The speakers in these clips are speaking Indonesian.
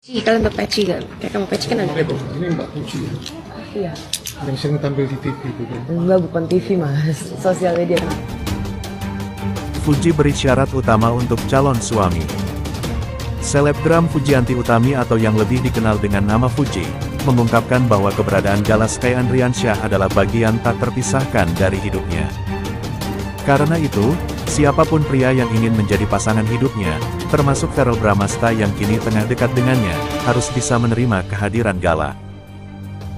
Kalian tahu Peci kan? Kayak kamu Peci kan ada. Ini Mbak Puji ya? Iya. Yang sering tampil di TV itu kan? Enggak, bukan TV mas, sosial media. Fuji beri syarat utama untuk calon suami. Selebgram Fujianti Utami atau yang lebih dikenal dengan nama Fuji, mengungkapkan bahwa keberadaan Gala Sky Andriansyah adalah bagian tak terpisahkan dari hidupnya. Karena itu, siapapun pria yang ingin menjadi pasangan hidupnya, termasuk Verrell Bramasta yang kini tengah dekat dengannya, harus bisa menerima kehadiran Gala.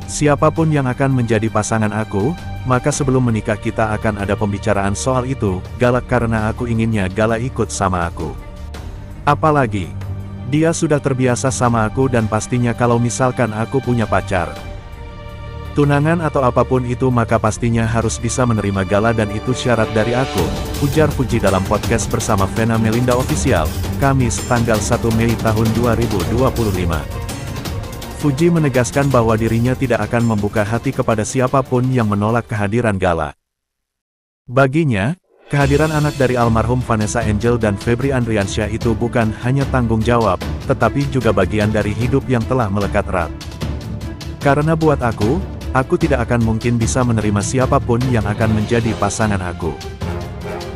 Siapapun yang akan menjadi pasangan aku, maka sebelum menikah kita akan ada pembicaraan soal itu, Gala, karena aku inginnya Gala ikut sama aku. Apalagi, dia sudah terbiasa sama aku dan pastinya kalau misalkan aku punya pacar, tunangan atau apapun itu maka pastinya harus bisa menerima Gala dan itu syarat dari aku, ujar Fuji dalam podcast bersama Vena Melinda Official, Kamis tanggal 1 Mei tahun 2025. Fuji menegaskan bahwa dirinya tidak akan membuka hati kepada siapapun yang menolak kehadiran Gala. Baginya, kehadiran anak dari almarhum Vanessa Angel dan Febri Andriansyah itu bukan hanya tanggung jawab, tetapi juga bagian dari hidup yang telah melekat erat. Karena buat aku tidak akan mungkin bisa menerima siapapun yang akan menjadi pasangan aku.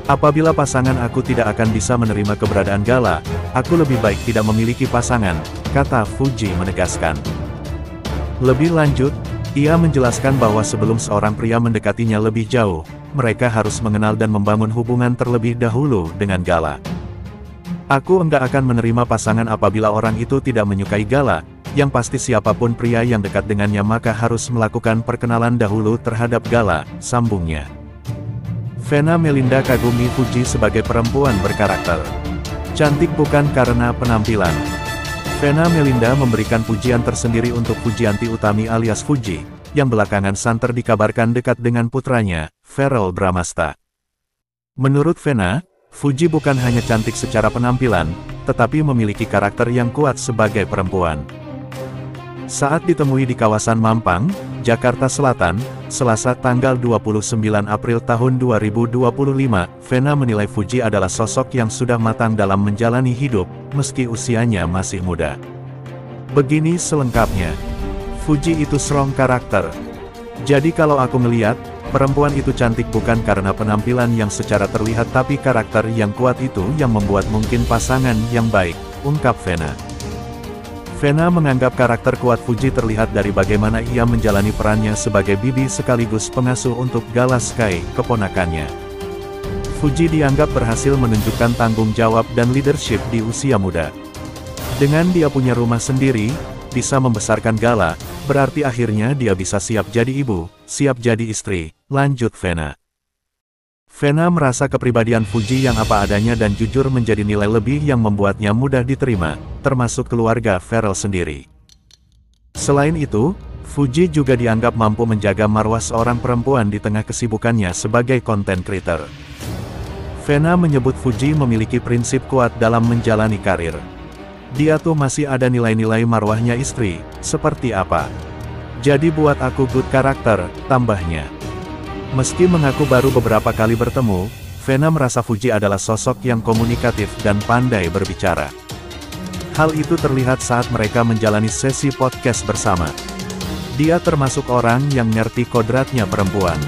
Apabila pasangan aku tidak akan bisa menerima keberadaan Gala, aku lebih baik tidak memiliki pasangan, kata Fuji menegaskan. Lebih lanjut, ia menjelaskan bahwa sebelum seorang pria mendekatinya lebih jauh, mereka harus mengenal dan membangun hubungan terlebih dahulu dengan Gala. Aku enggak akan menerima pasangan apabila orang itu tidak menyukai Gala, yang pasti siapapun pria yang dekat dengannya maka harus melakukan perkenalan dahulu terhadap Gala, sambungnya. Vena Melinda kagumi Fuji sebagai perempuan berkarakter. Cantik bukan karena penampilan. Vena Melinda memberikan pujian tersendiri untuk Fujianti Utami alias Fuji, yang belakangan santer dikabarkan dekat dengan putranya, Verrell Bramasta. Menurut Vena, Fuji bukan hanya cantik secara penampilan, tetapi memiliki karakter yang kuat sebagai perempuan. Saat ditemui di kawasan Mampang, Jakarta Selatan, Selasa tanggal 29 April tahun 2025, Vena menilai Fuji adalah sosok yang sudah matang dalam menjalani hidup, meski usianya masih muda. Begini selengkapnya. Fuji itu strong karakter. Jadi kalau aku ngeliat, perempuan itu cantik bukan karena penampilan yang secara terlihat tapi karakter yang kuat itu yang membuat mungkin pasangan yang baik, ungkap Vena. Vena menganggap karakter kuat Fuji terlihat dari bagaimana ia menjalani perannya sebagai bibi sekaligus pengasuh untuk Gala Sky, keponakannya. Fuji dianggap berhasil menunjukkan tanggung jawab dan leadership di usia muda. Dengan dia punya rumah sendiri, bisa membesarkan Gala, berarti akhirnya dia bisa siap jadi ibu, siap jadi istri, lanjut Vena. Vena merasa kepribadian Fuji yang apa adanya dan jujur menjadi nilai lebih yang membuatnya mudah diterima, termasuk keluarga Verrell sendiri. Selain itu, Fuji juga dianggap mampu menjaga marwah seorang perempuan di tengah kesibukannya sebagai content creator. Vena menyebut Fuji memiliki prinsip kuat dalam menjalani karir. Dia tuh masih ada nilai-nilai marwahnya istri, seperti apa? Jadi buat aku good karakter, tambahnya. Meski mengaku baru beberapa kali bertemu, Vena merasa Fuji adalah sosok yang komunikatif dan pandai berbicara. Hal itu terlihat saat mereka menjalani sesi podcast bersama. Dia termasuk orang yang ngerti kodratnya perempuan.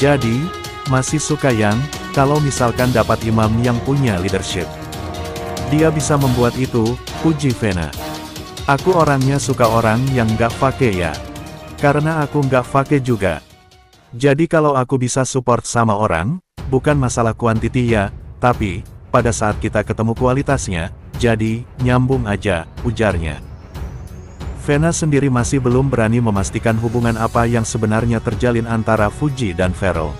Jadi, masih suka yang, kalau misalkan dapat imam yang punya leadership. Dia bisa membuat itu, puji Vena. Aku orangnya suka orang yang gak fake ya. Karena aku gak fake juga. Jadi kalau aku bisa support sama orang, bukan masalah kuantiti ya, tapi, pada saat kita ketemu kualitasnya, jadi, nyambung aja, ujarnya. Vena sendiri masih belum berani memastikan hubungan apa yang sebenarnya terjalin antara Fuji dan Verrell.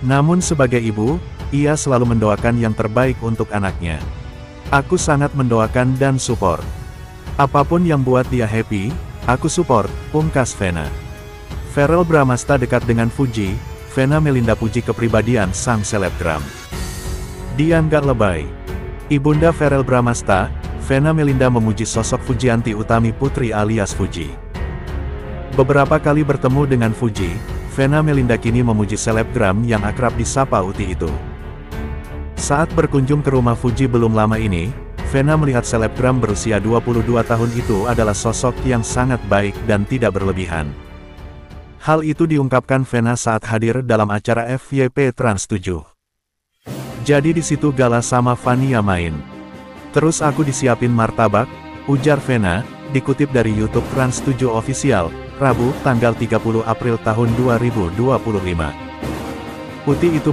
Namun sebagai ibu, ia selalu mendoakan yang terbaik untuk anaknya. Aku sangat mendoakan dan support. Apapun yang buat dia happy, aku support, pungkas Vena. Verrell Bramasta dekat dengan Fuji, Vena Melinda puji kepribadian sang selebgram. Dia nggak lebay. Ibunda Verrell Bramasta, Vena Melinda memuji sosok Fujianti Utami Putri alias Fuji. Beberapa kali bertemu dengan Fuji, Vena Melinda kini memuji selebgram yang akrab disapa Uti itu. Saat berkunjung ke rumah Fuji belum lama ini, Vena melihat selebgram berusia 22 tahun itu adalah sosok yang sangat baik dan tidak berlebihan. Hal itu diungkapkan Vena saat hadir dalam acara FYP Trans 7. Jadi di situ Gala sama Vania main. Terus aku disiapin martabak, ujar Vena, dikutip dari YouTube Trans 7 Official, Rabu, tanggal 30 April tahun 2025. Putih itu